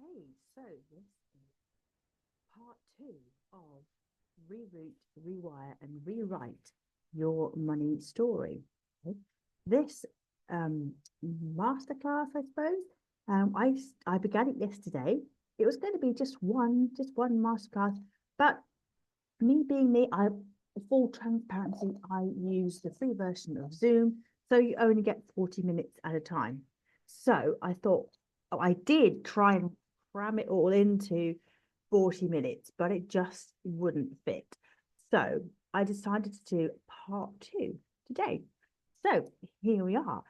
Okay, so this is part two of Reroute, Rewire, and Rewrite Your Money Story. Okay. This masterclass, I suppose, I began it yesterday. It was going to be just one masterclass, but me being me, full transparency, I use the free version of Zoom, so you only get 40 minutes at a time. So I thought, oh, I did try and cram it all into 40 minutes, but it just wouldn't fit. So I decided to do part two today. So here we are.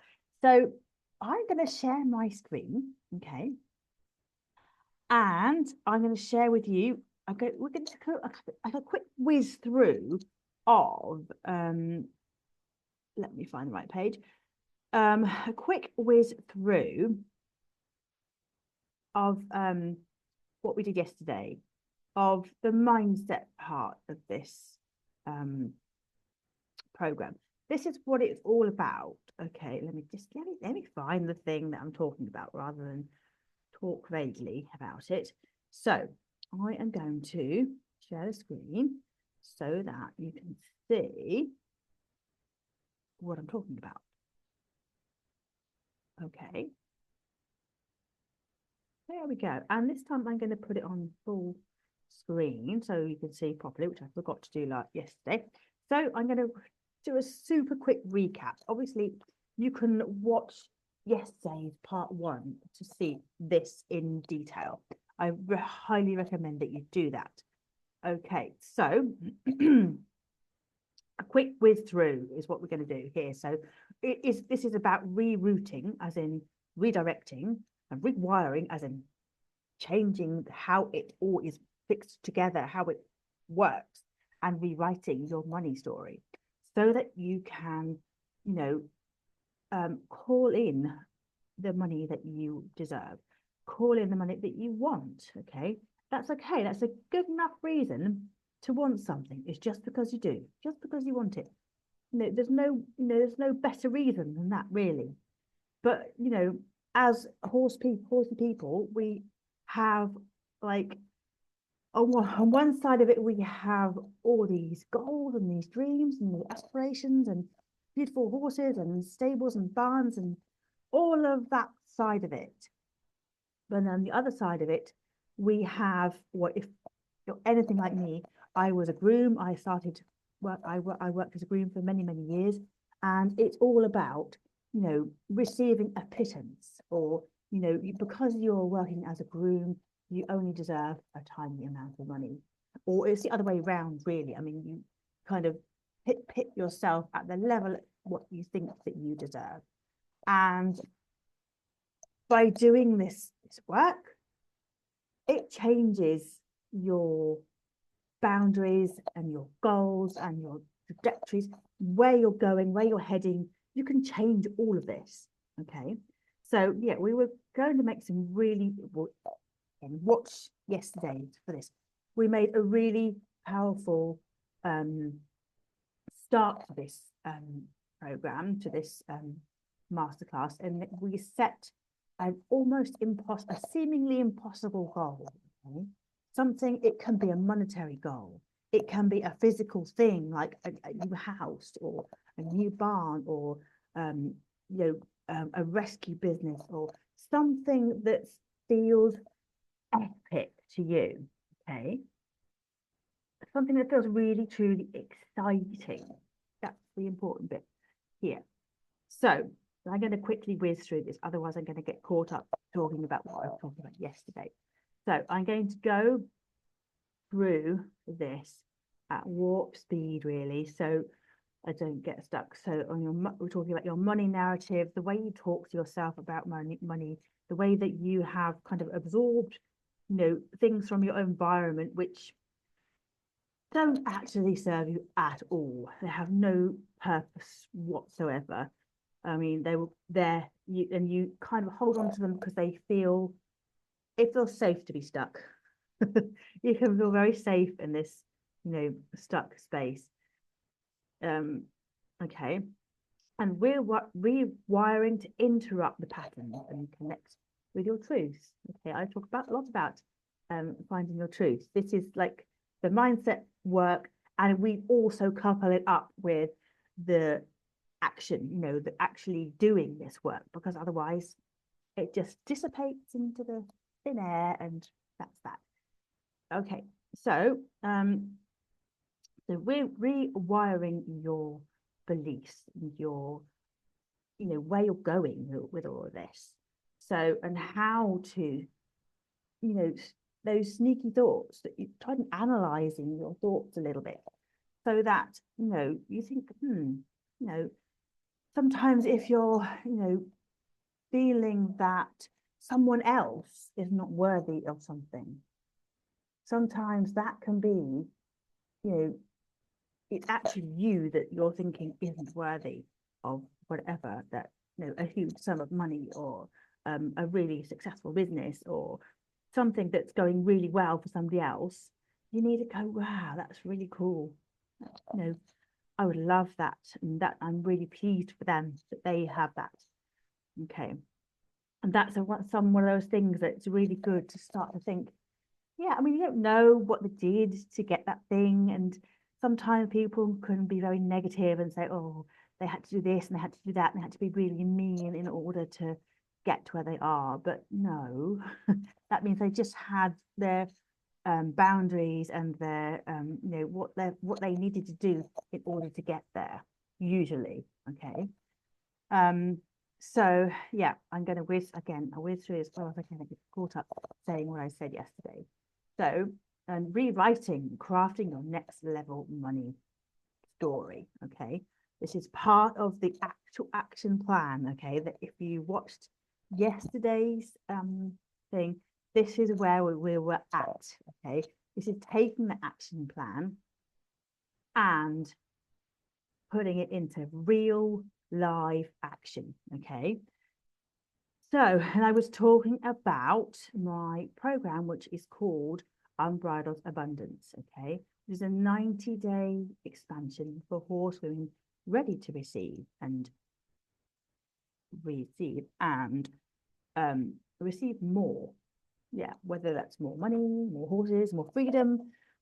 So I'm going to share my screen, okay? And I'm going to share with you, we're going to do a quick whiz through of, let me find the right page, a quick whiz through of what we did yesterday, of the mindset part of this program. This is what it's all about. Okay, let me find the thing that I'm talking about rather than talk vaguely about it. So I am going to share the screen so that you can see what I'm talking about. Okay. There we go. And this time I'm going to put it on full screen so you can see properly, which I forgot to do like yesterday. So I'm going to do a super quick recap. Obviously, you can watch yesterday's part one to see this in detail. I highly recommend that you do that. Okay, so a quick whiz through is what we're going to do here. So this is about rerouting, as in redirecting, and rewiring, as in changing how it all is fixed together, how it works, and rewriting your money story so that you can, call in the money that you deserve, call in the money that you want. Okay, that's okay. That's a good enough reason to want something. It's just because you do, just because you want it. There's no better reason than that, really. But as horsey people, we have, like, on one side of it, we have all these goals and these dreams and the aspirations and beautiful horses and stables and barns and all of that side of it. But on the other side of it, we have, if you're anything like me, I was a groom. I started work. I worked as a groom for many years, and it's all about receiving a pittance, or because you're working as a groom, you only deserve a tiny amount of money, or it's the other way around, really. I mean, you kind of pit yourself at the level what you think that you deserve, and by doing this work, it changes your boundaries and your goals and your trajectories, where you're going, where you're heading. You can change all of this. Okay, so yeah, we were going to make some really, and watch yesterday for this. We made a really powerful start to this program, to this masterclass, and we set an a seemingly impossible goal. Okay? Something, it can be a monetary goal, it can be a physical thing like a new house or a new barn, or a rescue business, or something that feels epic to you. Okay, something that feels really truly exciting. That's the important bit here. So I'm going to quickly whiz through this, otherwise I'm going to get caught up talking about what I was talking about yesterday. So I'm going to go through this at warp speed, really, so I don't get stuck. So we're talking about your money narrative, the way you talk to yourself about money, the way that you have kind of absorbed, things from your environment which don't actually serve you at all. They have no purpose whatsoever. I mean, they were there, and you kind of hold on to them because it feels safe to be stuck. You can feel very safe in this, stuck space. Okay. And we're rewiring to interrupt the pattern and connect with your truth. Okay, I talk about a lot about finding your truth. This is like the mindset work, and we also couple it up with the action, you know, the actually doing this work, because otherwise it just dissipates into the thin air, and that's that. Okay, so so we're rewiring your beliefs, your, you know, where you're going with all of this. So, and how to, you know, those sneaky thoughts, that you try and analyzing your thoughts a little bit, so that, you know, you think, you know, sometimes if you're, you know, feeling that someone else is not worthy of something, sometimes that can be, you know, it's actually you that you're thinking isn't worthy of whatever, that, you know, a huge sum of money, or a really successful business, or something that's going really well for somebody else. You need to go, wow, that's really cool. You know, I would love that, and that I'm really pleased for them that they have that. Okay, and that's one of those things that's really good to start to think. Yeah, I mean, you don't know what they did to get that thing, and sometimes people can be very negative and say, oh, they had to do this and they had to do that and they had to be really mean in order to get to where they are. But no, that means they just had their boundaries and their you know, what they needed to do in order to get there, usually. Okay. So yeah, I'm going to whiz through as far as I can get caught up saying what I said yesterday. So, and rewriting, crafting your next level money story. Okay, this is part of the actual action plan. Okay, that if you watched yesterday's thing, this is where we were at. Okay, this is taking the action plan and putting it into real live action. Okay, so, and I was talking about my program, which is called Unbridled Abundance. Okay, it is a 90-day expansion for horse women ready to receive and receive more. Yeah, whether that's more money, more horses, more freedom,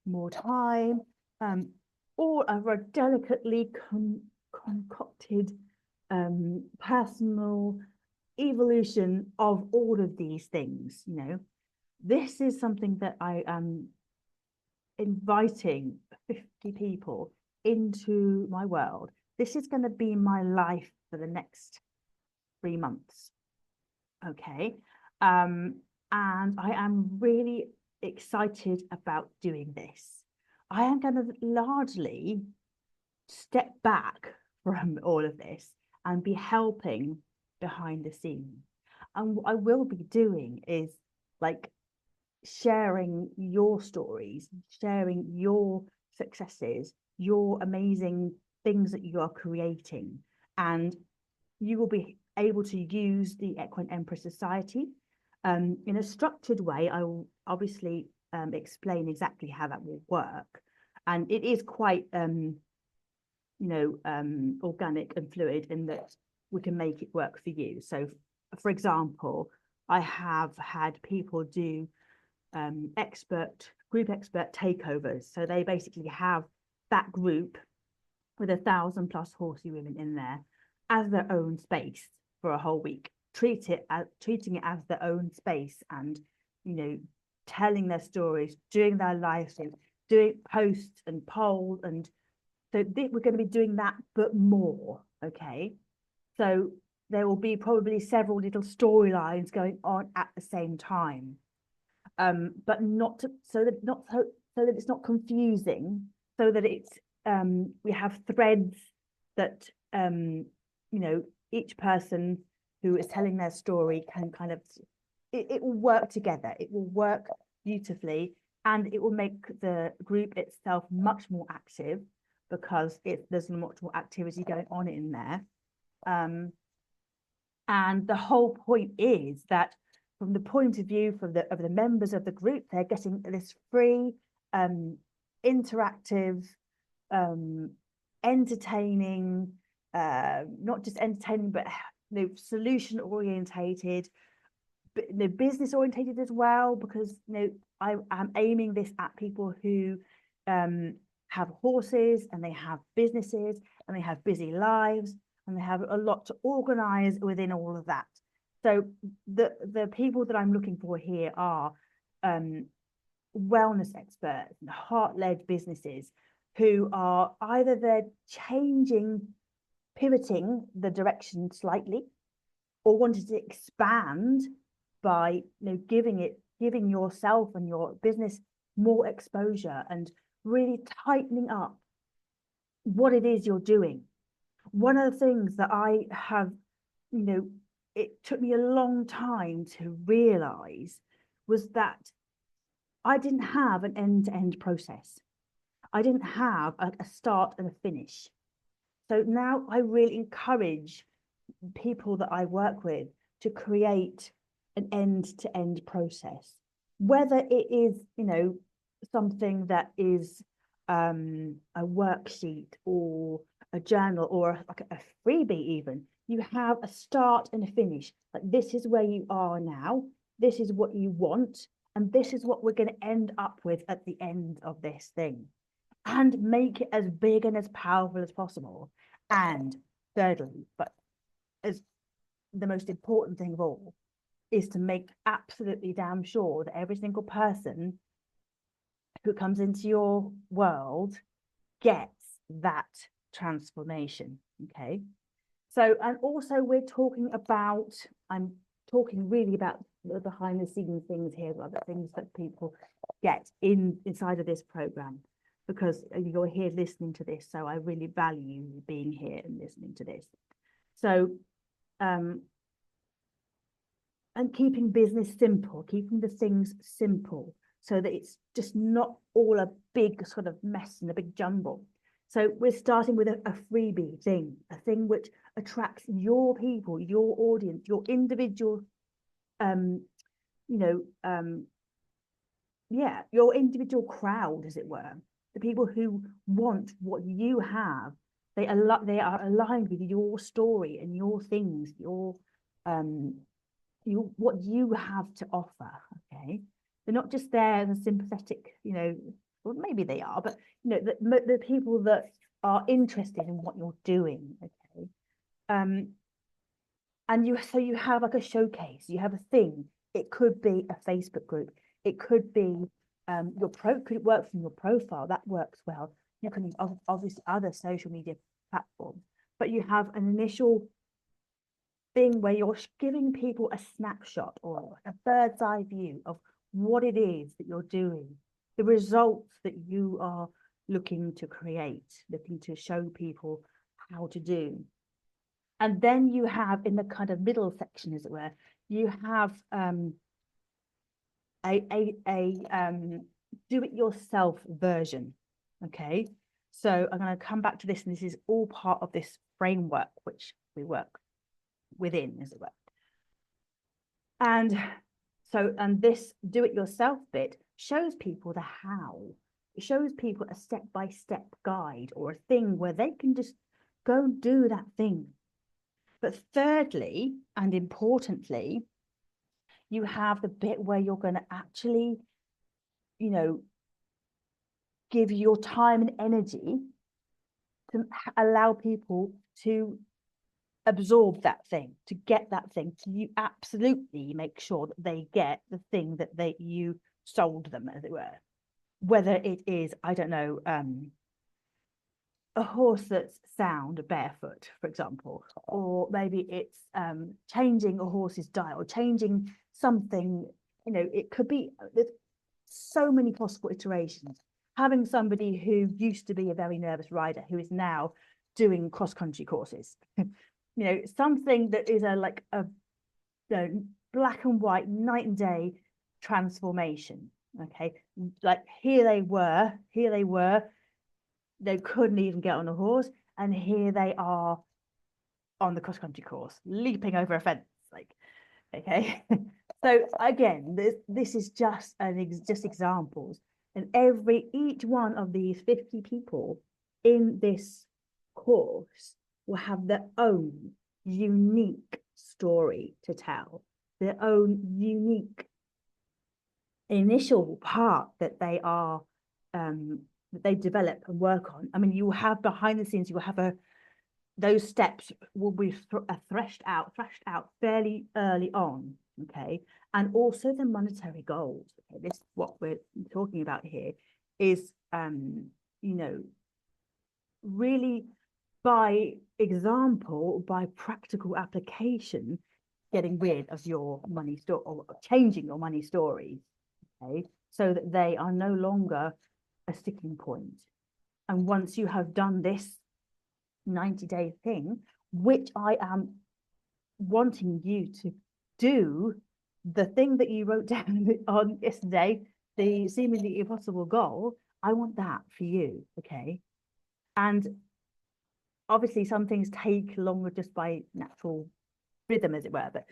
more time, or a delicately concocted personal evolution of all of these things. You know, this is something that I am inviting 50 people into my world. This is going to be my life for the next 3 months. Okay. And I am really excited about doing this. I am going to largely step back from all of this and be helping behind the scenes. And what I will be doing is like sharing your stories, sharing your successes, your amazing things that you are creating. And you will be able to use the Equine Empress Society in a structured way. I will obviously explain exactly how that will work. And it is quite, organic and fluid in that we can make it work for you. So, for example, I have had people do group expert takeovers. So they basically have that group with 1,000+ horsey women in there as their own space for a whole week, treating it as their own space, and, you know, telling their stories, doing their live streams, doing posts and polls. And so we're going to be doing that, but more. Okay, so there will be probably several little storylines going on at the same time, but not so that it's not confusing, so that it's we have threads that each person who is telling their story can kind of, it will work together. It will work beautifully, and it will make the group itself much more active, because there's much more activity going on in there. And the whole point is that, from the point of view of the members of the group, they're getting this free, interactive, entertaining, not just entertaining, but solution orientated business orientated as well, because I am aiming this at people who have horses and they have businesses and they have busy lives and they have a lot to organize within all of that. So the people that I'm looking for here are wellness experts, heart-led businesses who are either they're pivoting the direction slightly, or wanted to expand by giving yourself and your business more exposure and really tightening up what it is you're doing. One of the things that I have, it took me a long time to realize was that I didn't have an end-to-end process. I didn't have a start and a finish. So now I really encourage people that I work with to create an end-to-end process, whether it is, something that is a worksheet or a journal or like a freebie even. You have a start and a finish. Like, this is where you are now, this is what you want, and this is what we're going to end up with at the end of this thing, and make it as big and as powerful as possible. And thirdly, but as the most important thing of all, is to make absolutely damn sure that every single person who comes into your world gets that transformation. Okay. So, and also I'm talking really about the behind the scenes things here, the things that people get inside of this program, because you're here listening to this. So I really value you being here and listening to this. So, and keeping business simple, keeping the things simple, so that it's just not all a big sort of mess and a big jumble. So we're starting with a freebie thing, a thing which attracts your people, your audience, your individual, your individual crowd, as it were, the people who want what you have. They are aligned with your story and your things, what you have to offer. Okay, they're not just there as a sympathetic, well, maybe they are, but the people that are interested in what you're doing. Okay, and you have like a showcase, you have a thing. It could be a Facebook group, it could be could work from your profile, that works well. You can obviously other social media platforms, but you have an initial thing where you're giving people a snapshot or a bird's eye view of what it is that you're doing, the results that you are looking to create, looking to show people how to do. And then you have, in the kind of middle section, as it were, you have a do-it-yourself version. Okay, so I'm going to come back to this, and this is all part of this framework which we work within, as it were. And so, and this do-it-yourself bit shows people the how. It shows people a step-by-step guide or a thing where they can just go and do that thing. But thirdly, and importantly, you have the bit where you're going to actually, give your time and energy to allow people to absorb that thing, to get that thing. So you absolutely make sure that they get the thing that you sold them, as it were. Whether it is, I don't know, a horse that's sound barefoot, for example, or maybe it's changing a horse's diet or changing something. It could be, there's so many possible iterations. Having somebody who used to be a very nervous rider who is now doing cross-country courses, something that is a black and white, night and day transformation. Okay, like here they were, they couldn't even get on a horse, and here they are on the cross-country course, leaping over a fence. Okay. So again, this is just examples, and each one of these 50 people in this course will have their own unique story to tell. their own unique initial part that they are that they develop and work on. I mean, you will have behind the scenes, you will have those steps will be thrashed out fairly early on, okay? And also the monetary goals. Okay? This what we're talking about here is you know, really by example, by practical application, getting rid of your money story or changing your money stories, okay, so that they are no longer a sticking point. And once you have done this 90-day thing, which I am wanting you to do, the thing that you wrote down on yesterday, the seemingly impossible goal, I want that for you, okay? And obviously some things take longer just by natural rhythm, as it were, but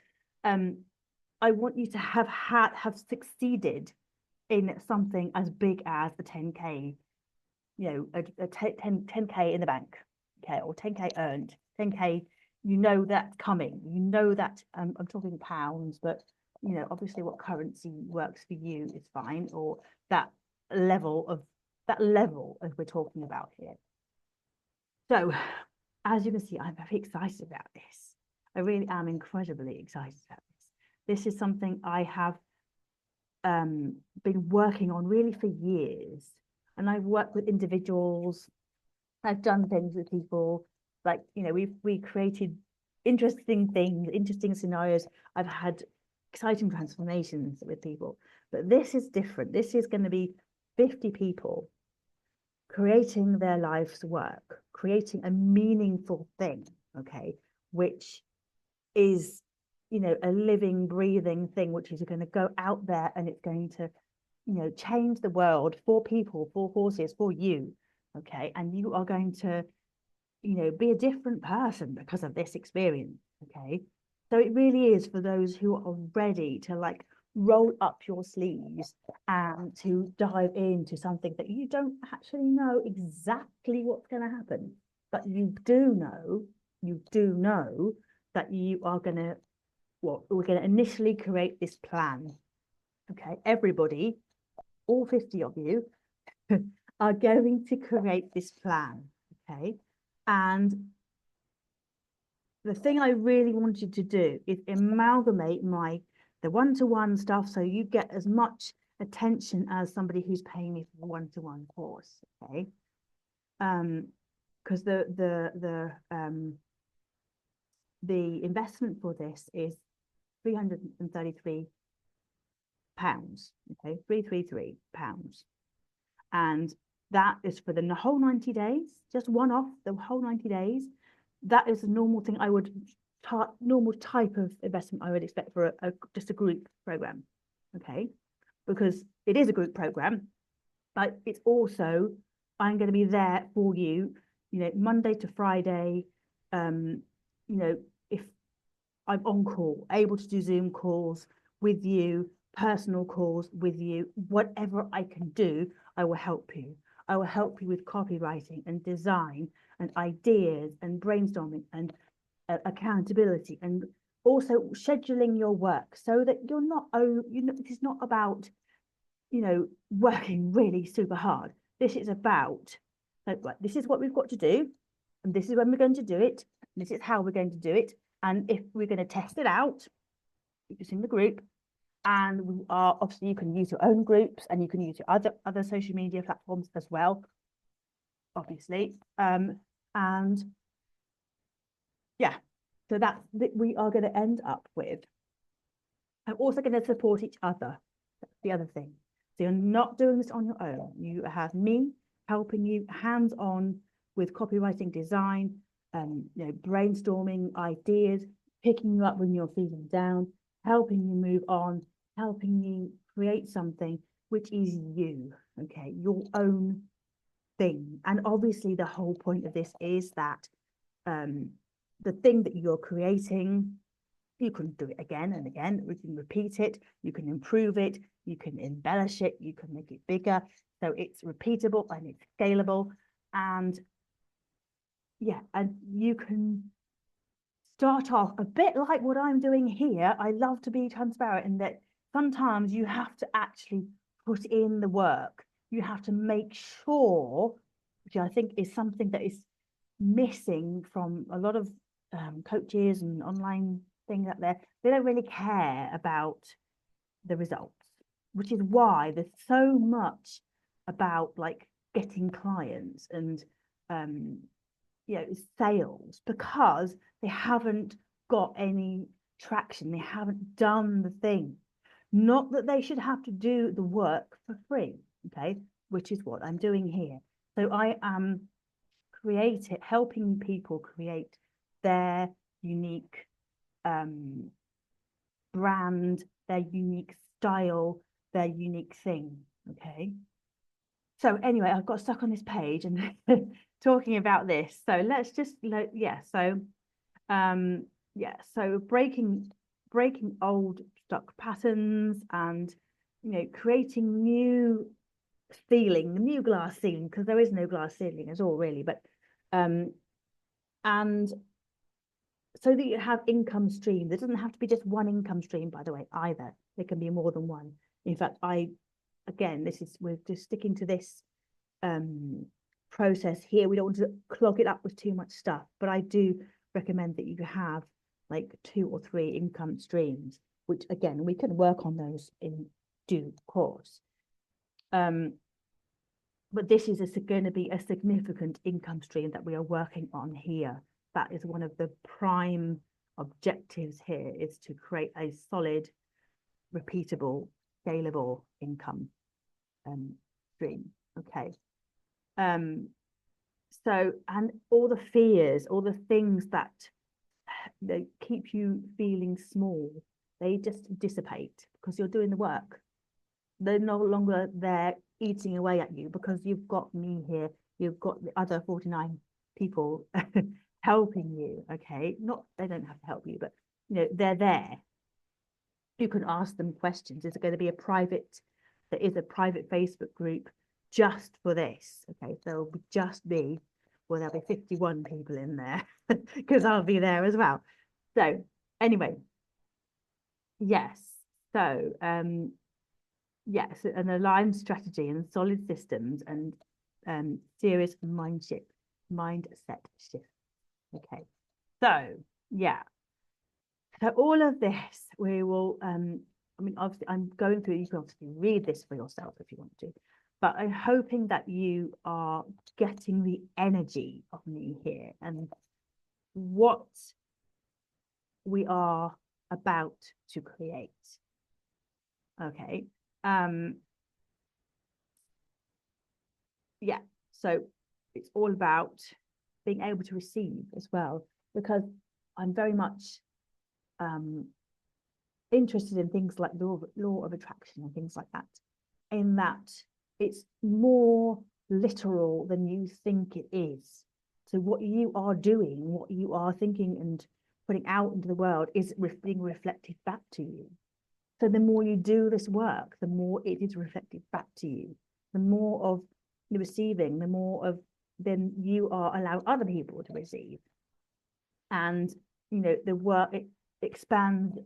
I want you to have succeeded in something as big as the 10K, you know, a 10K in the bank, okay, or 10K earned, 10K, you know that's coming, you know that, I'm talking pounds, but you know, obviously what currency works for you is fine, or that level as we're talking about here. So as you can see, I'm very excited about this. I really am incredibly excited about this. This is something I have been working on really for years. And I've worked with individuals. I've done things with people, like, you know, we created interesting things, interesting scenarios. I've had exciting transformations with people, but this is different. This is going to be 50 people creating their life's work, creating a meaningful thing, okay, which is, you know, a living, breathing thing, which is going to go out there and it's going to, you know, change the world for people, for horses, for you, okay, and you are going to, you know, be a different person because of this experience, okay. So it really is for those who are ready to like roll up your sleeves and to dive into something that you don't actually know exactly what's going to happen, but you do know that you are going to, well, we're going to initially create this plan, okay. Everybody, all 50 of you are going to create this plan, okay. And the thing I really wanted to do is amalgamate the one-to-one stuff, so you get as much attention as somebody who's paying me for a one-to-one course, okay. Because the investment for this is £333, okay, £333, and that is for the whole 90 days, just one off the whole 90 days. That is a normal thing I would normal type of investment I would expect for just a group program, okay, because it is a group program, but it's also, I'm going to be there for you, you know, Monday to Friday, you know, if I'm on call, able to do Zoom calls with you, personal calls with you, whatever I can do, I will help you. I will help you with copywriting and design and ideas and brainstorming and accountability, and also scheduling your work so that you're not, you know, this is not about, you know, working really super hard. This is about, like, right, this is what we've got to do, and this is when we're going to do it, and this is how we're going to do it, and if we're going to test it out, it's in the group. And we are, obviously you can use your own groups and you can use your other social media platforms as well, obviously. And yeah, so that's we are going to end up with. I'm also going to support each other. That's the other thing. So you're not doing this on your own. You have me helping you hands-on with copywriting, design, you know, brainstorming ideas, picking you up when you're feeling down, helping you move on, helping you create something which is you, okay, your own thing. And obviously the whole point of this is that the thing that you're creating, you can do it again and again, you can repeat it, you can improve it, you can embellish it, you can make it bigger, so it's repeatable and it's scalable. And yeah, and you can start off a bit like what I'm doing here. I love to be transparent in that sometimes you have to actually put in the work. You have to make sure, which I think is something that is missing from a lot of coaches and online things out there. They don't really care about the results, which is why there's so much about like getting clients and sales, because they haven't got any traction. They haven't done the thing. Not that they should have to do the work for free, okay, which is what I'm doing here. So I am helping people create their unique brand, their unique style, their unique thing, okay? So anyway, I've got stuck on this page and talking about this. So let's just, so breaking old stuck patterns and, creating new glass ceiling, because there is no glass ceiling at all really, but and so that you have income stream. There doesn't have to be just one income stream, by the way, either. There can be more than one. In fact, we're just sticking to this process here. We don't want to clog it up with too much stuff, but I do recommend that you have like 2 or 3 income streams, which again, we can work on those in due course. But this is going to be a significant income stream that we are working on here. That is one of the prime objectives here, is to create a solid, repeatable, scalable income stream. Okay. So, and all the fears, all the things that they keep you feeling small, they just dissipate because you're doing the work. They're no longer there eating away at you because you've got me here, you've got the other 49 people helping you. Okay, they don't have to help you, but they're there. You can ask them questions. Is it going to be there is a private Facebook group just for this? Okay, so there'll there'll be 51 people in there because I'll be there as well. So anyway, yes, so yes, an aligned strategy and solid systems and serious mindset shift. Okay, so yeah, so all of this we will obviously I'm going through, you can obviously read this for yourself if you want to, but I'm hoping that you are getting the energy of me here and what we are about to create. Okay. Yeah, so it's all about being able to receive as well, because I'm very much interested in things like law of attraction and things like that, in that it's more literal than you think it is. So what you are doing, what you are thinking and putting out into the world is being reflected back to you. So the more you do this work, the more it is reflected back to you. The more of the receiving, the more of then you are allowing other people to receive. And, the work, it expands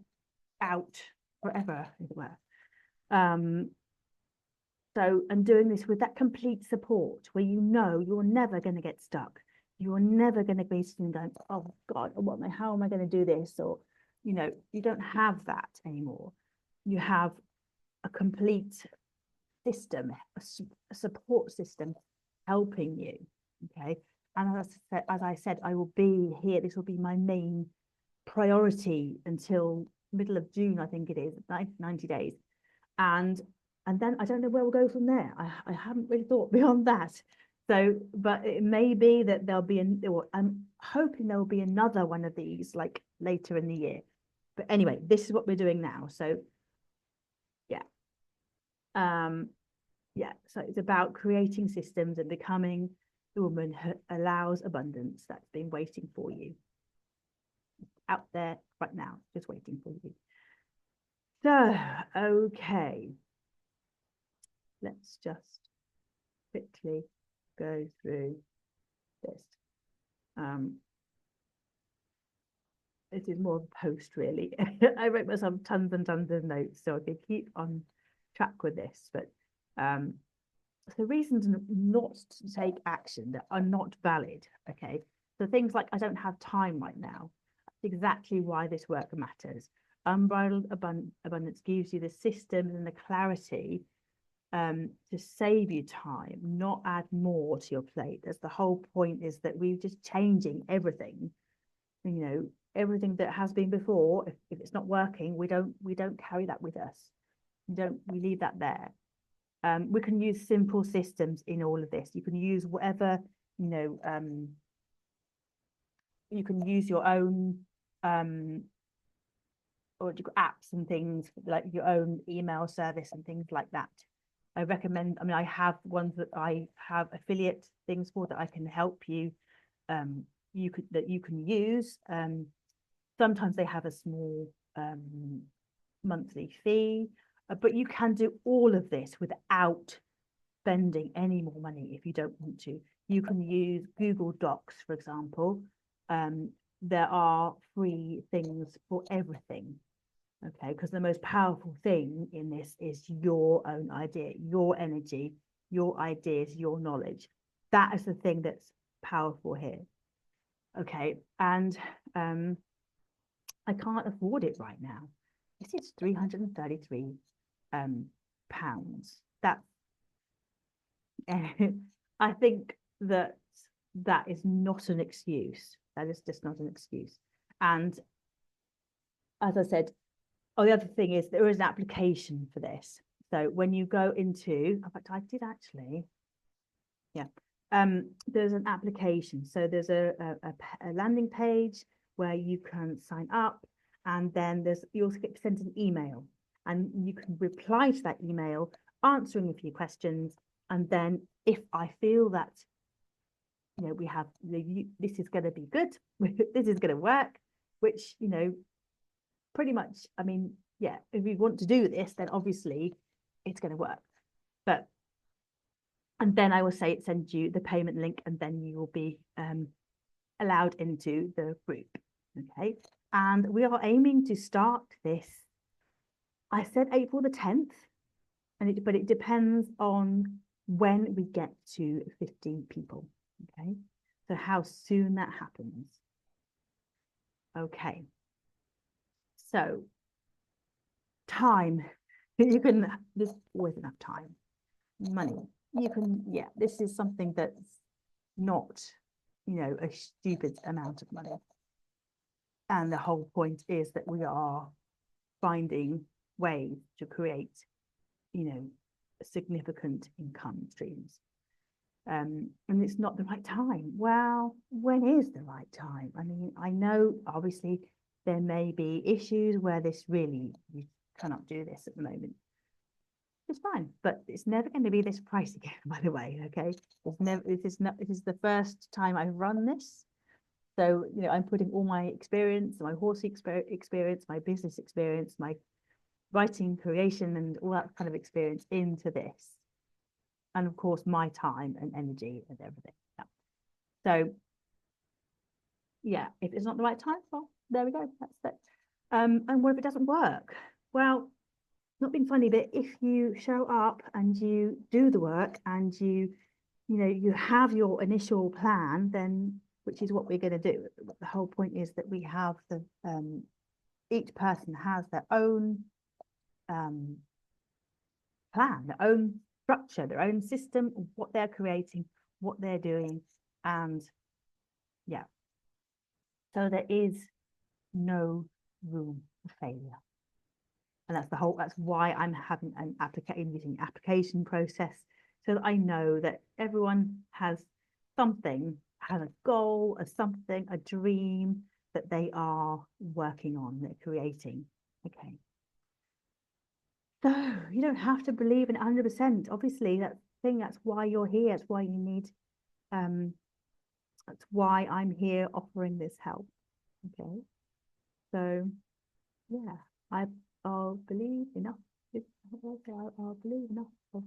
out forever, as it were. So, and doing this with that complete support where you're never going to get stuck. You're never going to be sitting going, oh God, how am I going to do this? Or, you don't have that anymore. You have a complete system, a support system helping you. Okay. And as I said, I will be here. This will be my main priority until middle of June, I think it is, 90 days. And then I don't know where we'll go from there. I haven't really thought beyond that. So, but it may be that I'm hoping there will be another one of these like later in the year. But anyway, this is what we're doing now. So yeah. So it's about creating systems and becoming the woman who allows abundance that's been waiting for you out there right now, just waiting for you. So, okay, let's just quickly go through this. this is more of a post really. I wrote myself tons and tons of notes so I could keep on track with this. But so reasons not to take action that are not valid. Okay, so things like I don't have time right now. That's exactly why this work matters. Unbridled abundance gives you the systems and the clarity to save you time, not add more to your plate. That's the whole point, is that we're just changing everything. You know, everything that has been before, if it's not working, we don't carry that with us. We leave that there. We can use simple systems in all of this. You can use whatever, you know, you can use your own or apps and things, like your own email service and things like that. I recommend, I mean, I have ones that I have affiliate things for that I can help you, you can use. Sometimes they have a small monthly fee, but you can do all of this without spending any more money if you don't want to. You can use Google Docs, for example. There are free things for everything. Okay, because the most powerful thing in this is your own idea, your energy, your ideas, your knowledge. That is the thing that's powerful here. Okay, and I can't afford it right now. This is £333. That I think that is not an excuse. That is just not an excuse. And as I said, the other thing is there is an application for this. So when you go into, in fact, I did actually, yeah. There's an application. So there's a landing page where you can sign up, and then you also get sent an email, and you can reply to that email answering a few questions. And then if I feel that, you know, we have this is going to be good, this is going to work, which, you know, pretty much, I mean, yeah, if we want to do this, then obviously it's going to work. But and then I will send you the payment link, and then you will be allowed into the group. Okay, and we are aiming to start this. I said April the 10th, but it depends on when we get to 15 people. Okay, so how soon that happens. Okay, so time, there's always enough time. Money, yeah, this is something that's not, you know, a stupid amount of money. And the whole point is that we are finding ways to create, you know, significant income streams. And it's not the right time. Well, when is the right time? I mean, I know obviously there may be issues where you cannot do this at the moment. It's fine, but it's never going to be this price again, by the way. Okay, this is the first time I've run this. So, you know, I'm putting all my experience, my horse experience, my business experience, my writing, creation, and all that kind of experience into this. And of course, my time and energy and everything. Yeah. So, yeah, if it's not the right time, well, there we go. That's it. And what if it doesn't work? Well, not being funny, but if you show up and you do the work and you know, you have your initial plan, then, which is what we're going to do. The whole point is that we have each person has their own plan, their own structure, their own system, what they're creating, what they're doing. And yeah, so there is no room for failure. And that's why I'm having using application process, so that I know that everyone has a goal, a dream that they are working on, they're creating. Okay. So you don't have to believe in 100%. Obviously, that's why you're here. That's why you need, that's why I'm here offering this help. Okay. So yeah, I'll believe enough. I'll believe enough of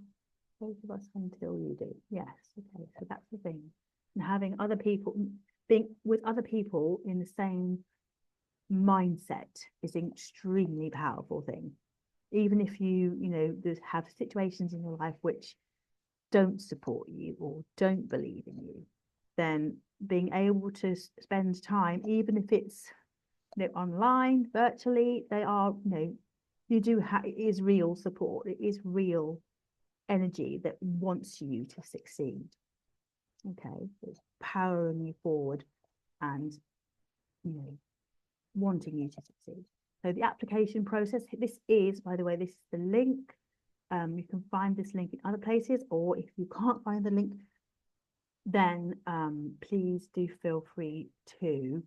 both of us until you do. Yes. Okay. So that's the thing. And having other people, being with other people in the same mindset is an extremely powerful thing. Even if you have situations in your life which don't support you or don't believe in you, then being able to spend time, even if it's online, virtually, they are, you do have, it is real support, it is real energy that wants you to succeed. Okay, it's powering you forward and wanting you to succeed. So the application process, this is, by the way, this is the link. You can find this link in other places, or if you can't find the link, then please do feel free to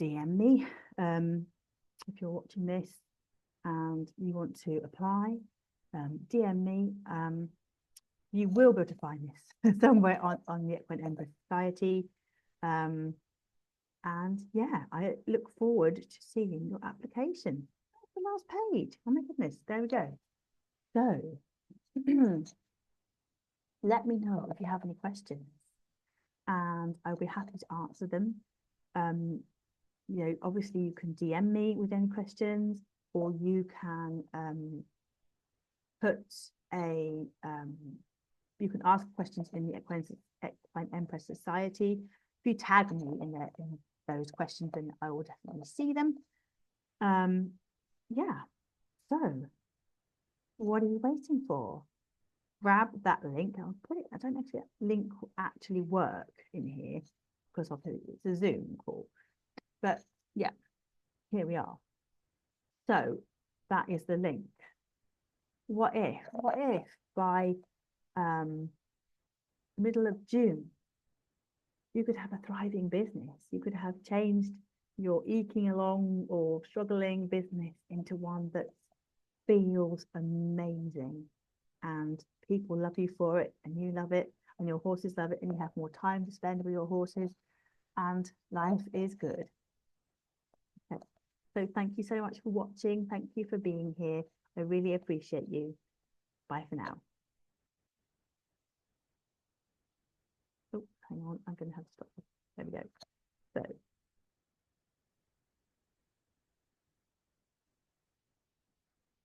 DM me if you're watching this and you want to apply. DM me. You will be able to find this somewhere on the Equine Empress Society. And yeah, I look forward to seeing your application. That's the last page. Oh my goodness, there we go. So let me know if you have any questions and I'll be happy to answer them. Obviously you can DM me with any questions, or you can you can ask questions in the Equine Empress Society. If you tag me in those questions, then I will definitely see them. Yeah, so what are you waiting for? Grab that link. I'll put it, I don't know if that link will actually work in here because it's a Zoom call, but yeah, here we are. So that is the link. What if by middle of June you could have a thriving business? You could have changed your eking along or struggling business into one that feels amazing, and people love you for it, and you love it, and your horses love it, and you have more time to spend with your horses, and life is good. Okay. So thank you so much for watching. Thank you for being here. I really appreciate you. Bye for now. Oh, hang on, I'm going to have to stop. There we go. So